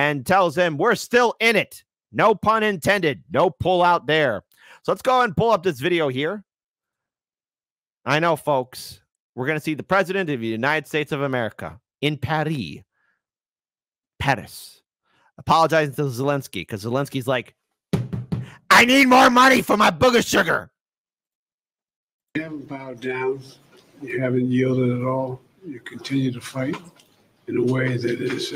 and tells him we're still in it. No pun intended. No pull out there. So let's go ahead and pull up this video here. I know, folks, we're going to see the president of the United States of America in Paris, apologizing to Zelensky because Zelensky's like, I need more money for my booger sugar. You haven't bowed down. You haven't yielded at all. You continue to fight in a way that is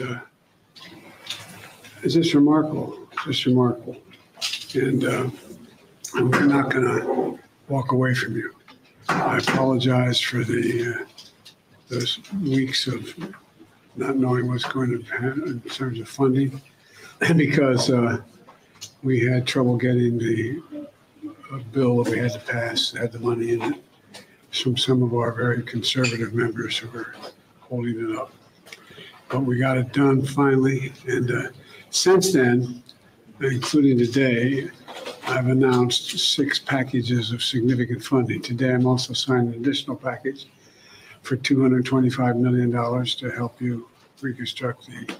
just remarkable. Just remarkable. And we're not going to walk away from you. I apologize for those weeks of not knowing what's going to happen in terms of funding, because we had trouble getting the bill that we had to pass that had the money in it from some of our very conservative members who were holding it up. But we got it done finally, and since then, including today, I've announced 6 packages of significant funding. Today, I'm also signing an additional package for $225 million to help you reconstruct the.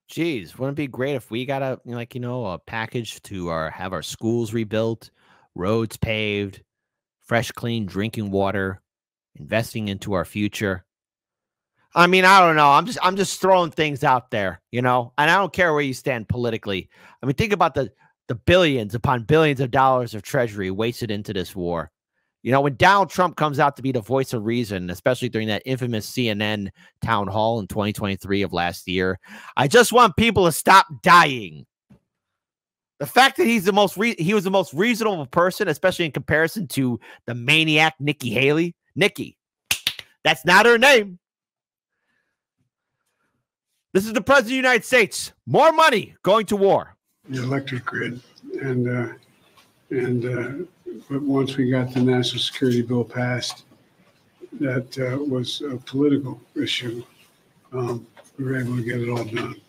Geez, wouldn't it be great if we got a package to have our schools rebuilt, roads paved, fresh, clean drinking water, investing into our future? I mean, I don't know. I'm just throwing things out there, and I don't care where you stand politically. I mean, think about the billions upon billions of dollars of treasury wasted into this war. When Donald Trump comes out to be the voice of reason, especially during that infamous CNN town hall in 2023 of last year, I just want people to stop dying. The fact that he was the most reasonable person, especially in comparison to the maniac Nikki Haley. Nikki, that's not her name. This is the president of the United States. More money going to war. The electric grid, but once we got the national security bill passed, that was a political issue. We were able to get it all done,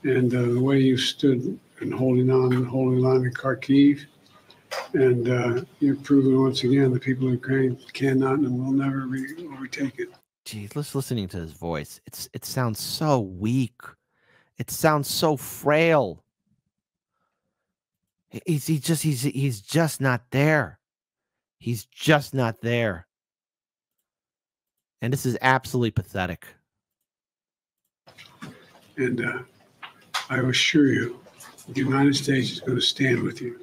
and the way you stood and holding on in Kharkiv, and you've proven once again the people of Ukraine cannot and will never overtake it. Geez, listening to his voice, it sounds so weak. It sounds so frail. He's just not there. He's just not there. And this is absolutely pathetic. And I assure you, the United States is going to stand with you.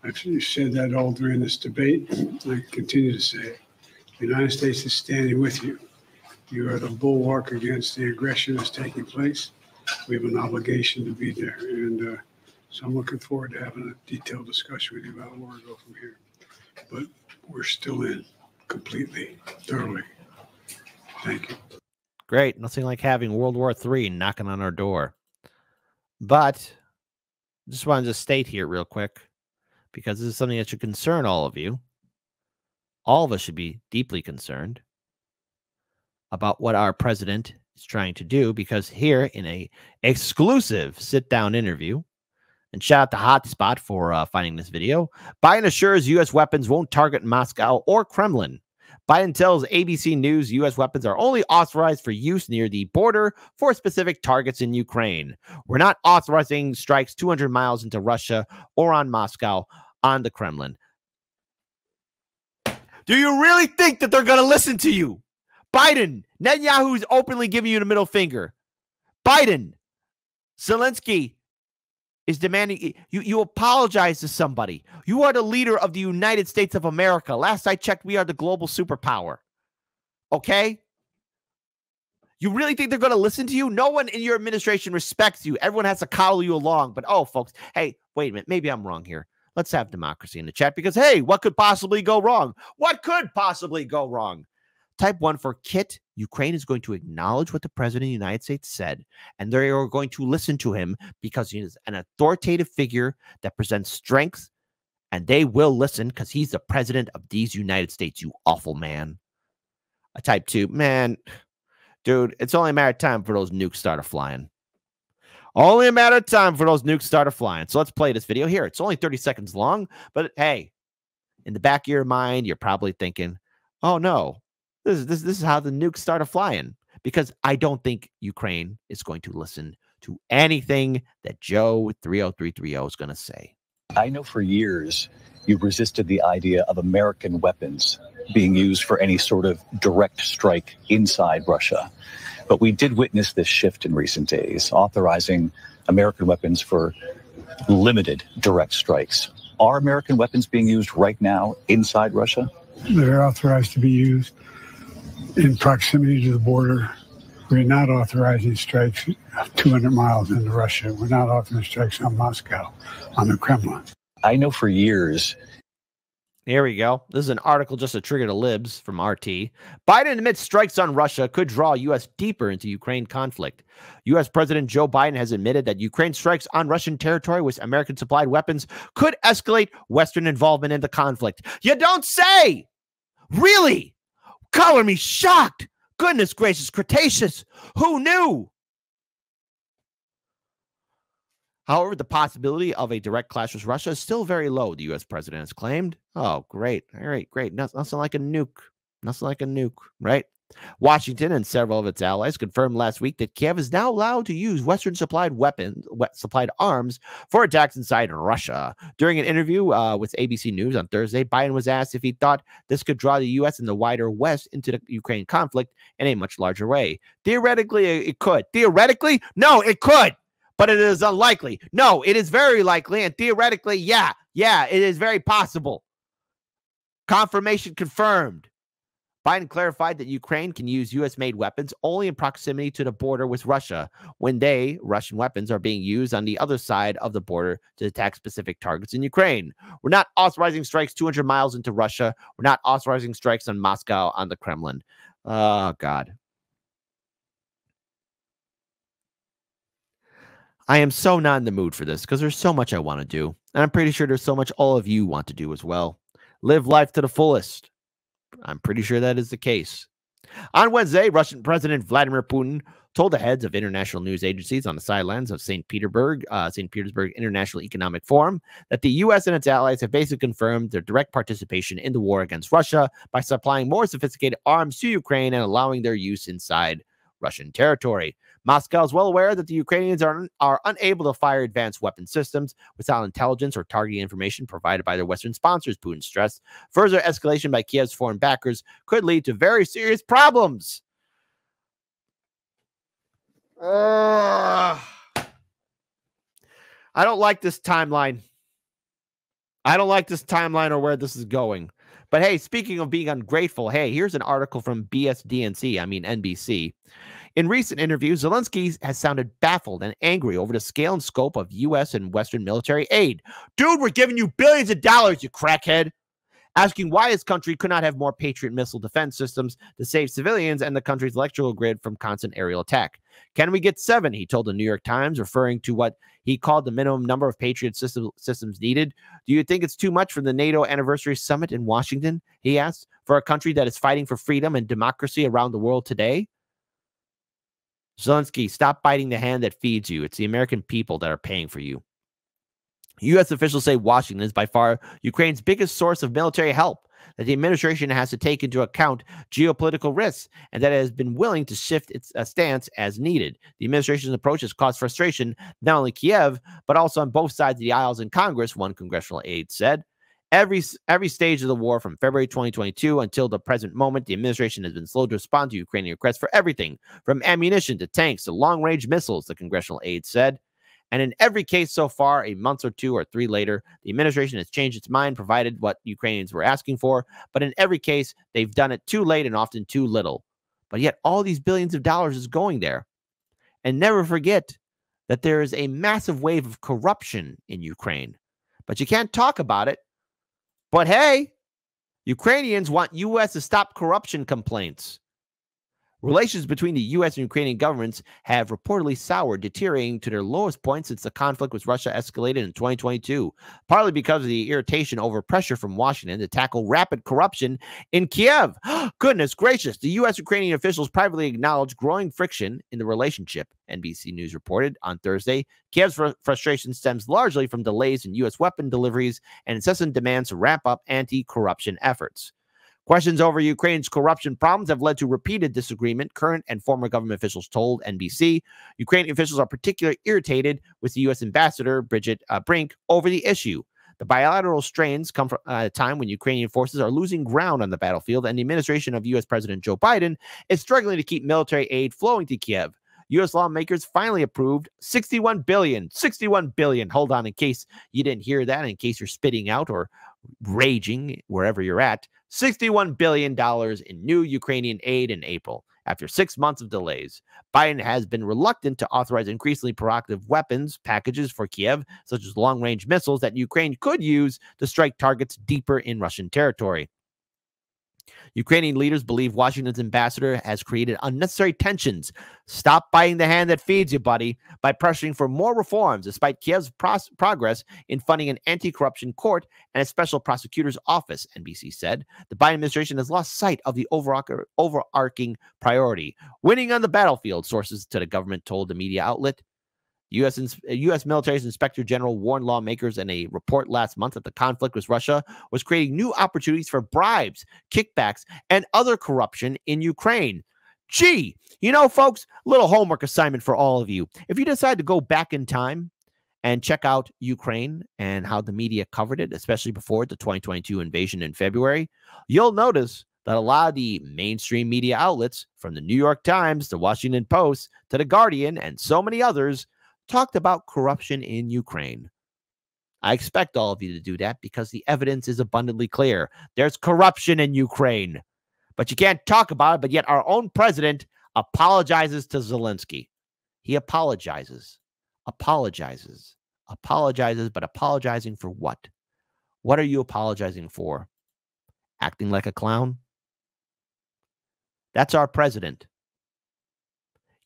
I've said that all during this debate. I continue to say it. The United States is standing with you. You are the bulwark against the aggression that's taking place. We have an obligation to be there. And so I'm looking forward to having a detailed discussion with you about where we go from here. But we're still in completely, thoroughly. Thank you. Great. Nothing like having World War III knocking on our door. But I just wanted to state here real quick, because this is something that should concern all of you. All of us should be deeply concerned about what our president is trying to do, because here in a exclusive sit-down interview, and shout out to Hotspot for finding this video, Biden assures U.S. weapons won't target Moscow or Kremlin. Biden tells ABC News U.S. weapons are only authorized for use near the border for specific targets in Ukraine. We're not authorizing strikes 200 miles into Russia or on Moscow, on the Kremlin. Do you really think that they're going to listen to you? Biden, Netanyahu's openly giving you the middle finger. Biden, Zelensky is demanding you apologize to somebody. You are the leader of the United States of America. Last I checked, we are the global superpower. Okay? You really think they're going to listen to you? No one in your administration respects you. Everyone has to coddle you along. But, oh, folks, hey, wait a minute. Maybe I'm wrong here. Let's have democracy in the chat because, hey, what could possibly go wrong? What could possibly go wrong? Type 1 for Kit. Ukraine is going to acknowledge what the president of the United States said, and they are going to listen to him because he is an authoritative figure that presents strength, and they will listen because he's the president of these United States, you awful man. I type 2, man, dude, it's only a matter of time for those nukes start flying. Only a matter of time for those nukes start flying. So let's play this video here. It's only 30 seconds long, but hey, in the back of your mind, you're probably thinking, oh no, this is how the nukes started flying, because I don't think Ukraine is going to listen to anything that Joe 30330 is going to say. I know for years you've resisted the idea of American weapons being used for any sort of direct strike inside Russia. But we did witness this shift in recent days, authorizing American weapons for limited direct strikes. Are American weapons being used right now inside Russia? They're authorized to be used in proximity to the border. We're not authorizing strikes 200 miles into Russia. We're not authorizing strikes on Moscow, on the Kremlin. I know for years. Here we go. This is an article just to trigger the libs from RT. Biden admits strikes on Russia could draw U.S. deeper into Ukraine conflict. U.S. President Joe Biden has admitted that Ukraine strikes on Russian territory with American-supplied weapons could escalate Western involvement in the conflict. You don't say! Really? Color me shocked! Goodness gracious, Cretaceous! Who knew? However, the possibility of a direct clash with Russia is still very low, the U.S. president has claimed. Oh, great. All right, great. Nothing like a nuke. Nothing like a nuke, right? Washington and several of its allies confirmed last week that Kiev is now allowed to use Western-supplied arms for attacks inside Russia. During an interview with ABC News on Thursday, Biden was asked if he thought this could draw the U.S. and the wider West into the Ukraine conflict in a much larger way. Theoretically, it could. Theoretically? No, it could. But it is unlikely. No, it is very likely. And theoretically, yeah, it is very possible. Confirmation confirmed. Biden clarified that Ukraine can use U.S.-made weapons only in proximity to the border with Russia when Russian weapons, are being used on the other side of the border to attack specific targets in Ukraine. We're not authorizing strikes 200 miles into Russia. We're not authorizing strikes on Moscow, on the Kremlin. Oh, God. I am so not in the mood for this because there's so much I want to do. And I'm pretty sure there's so much all of you want to do as well. Live life to the fullest. I'm pretty sure that is the case. On Wednesday, Russian President Vladimir Putin told the heads of international news agencies on the sidelines of St. Petersburg International Economic Forum that the U.S. and its allies have basically confirmed their direct participation in the war against Russia by supplying more sophisticated arms to Ukraine and allowing their use inside Russian territory. Moscow is well aware that the Ukrainians are unable to fire advanced weapon systems without intelligence or targeting information provided by their Western sponsors, Putin stressed. Further escalation by Kiev's foreign backers could lead to very serious problems. I don't like this timeline. I don't like this timeline or where this is going. But hey, speaking of being ungrateful, hey, here's an article from NBC. In recent interviews, Zelensky has sounded baffled and angry over the scale and scope of U.S. and Western military aid. Dude, we're giving you billions of dollars, you crackhead. Asking why his country could not have more Patriot missile defense systems to save civilians and the country's electrical grid from constant aerial attack. Can we get 7? He told the New York Times, referring to what he called the minimum number of Patriot systems needed. Do you think it's too much for the NATO anniversary summit in Washington? He asked, for a country that is fighting for freedom and democracy around the world today? Zelensky, stop biting the hand that feeds you. It's the American people that are paying for you. U.S. officials say Washington is by far Ukraine's biggest source of military help, that the administration has to take into account geopolitical risks, and that it has been willing to shift its stance as needed. The administration's approach has caused frustration, not only Kiev, but also on both sides of the aisles in Congress, one congressional aide said. Every stage of the war from February 2022 until the present moment, the administration has been slow to respond to Ukrainian requests for everything, from ammunition to tanks to long-range missiles, the congressional aide said. And in every case so far, a month or 2 or 3 later, the administration has changed its mind, provided what Ukrainians were asking for. But in every case, they've done it too late and often too little. But yet all these billions of dollars is going there. And never forget that there is a massive wave of corruption in Ukraine. But you can't talk about it. But hey, Ukrainians want U.S. to stop corruption complaints. Relations between the U.S. and Ukrainian governments have reportedly soured, deteriorating to their lowest point since the conflict with Russia escalated in 2022, partly because of the irritation over pressure from Washington to tackle rapid corruption in Kiev. Goodness gracious, the U.S. Ukrainian officials privately acknowledged growing friction in the relationship, NBC News reported on Thursday. Kiev's frustration stems largely from delays in U.S. weapon deliveries and incessant demands to ramp up anti-corruption efforts. Questions over Ukraine's corruption problems have led to repeated disagreement, current and former government officials told NBC. Ukrainian officials are particularly irritated with the U.S. ambassador, Bridget Brink, over the issue. The bilateral strains come from a time when Ukrainian forces are losing ground on the battlefield, and the administration of U.S. President Joe Biden is struggling to keep military aid flowing to Kiev. U.S. lawmakers finally approved $61 billion. Hold on, in case you didn't hear that, in case you're spitting out or raging wherever you're at. $61 billion in new Ukrainian aid in April. After 6 months of delays, Biden has been reluctant to authorize increasingly provocative weapons packages for Kiev, such as long-range missiles that Ukraine could use to strike targets deeper in Russian territory. Ukrainian leaders believe Washington's ambassador has created unnecessary tensions. Stop biting the hand that feeds you, buddy, by pressuring for more reforms, despite Kiev's progress in funding an anti-corruption court and a special prosecutor's office, NBC said. The Biden administration has lost sight of the overarching priority, winning on the battlefield, sources to the government told the media outlet. U.S. military's inspector general warned lawmakers in a report last month that the conflict with Russia was creating new opportunities for bribes, kickbacks, and other corruption in Ukraine. Gee, you know, folks, little homework assignment for all of you. If you decide to go back in time and check out Ukraine and how the media covered it, especially before the 2022 invasion in February, you'll notice that a lot of the mainstream media outlets, from the New York Times, the Washington Post, to the Guardian, and so many others, talked about corruption in Ukraine. I expect all of you to do that because the evidence is abundantly clear. There's corruption in Ukraine, but you can't talk about it, but yet our own president apologizes to Zelensky. He apologizes, but apologizing for what? What are you apologizing for? Acting like a clown? That's our president.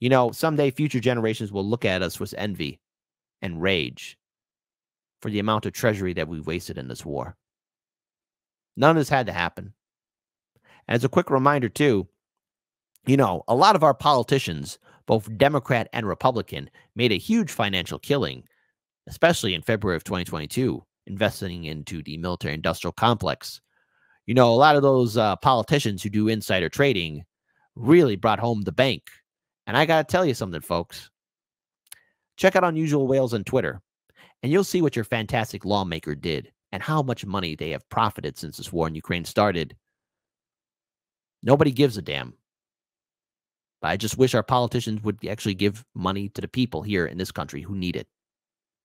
You know, someday future generations will look at us with envy and rage for the amount of treasury that we wasted in this war. None of this had to happen. And as a quick reminder, too, you know, a lot of our politicians, both Democrat and Republican, made a huge financial killing, especially in February of 2022, investing into the military-industrial complex. You know, a lot of those politicians who do insider trading really brought home the bank. And I got to tell you something, folks. Check out Unusual Whales on Twitter, and you'll see what your fantastic lawmaker did and how much money they have profited since this war in Ukraine started. Nobody gives a damn. But I just wish our politicians would actually give money to the people here in this country who need it.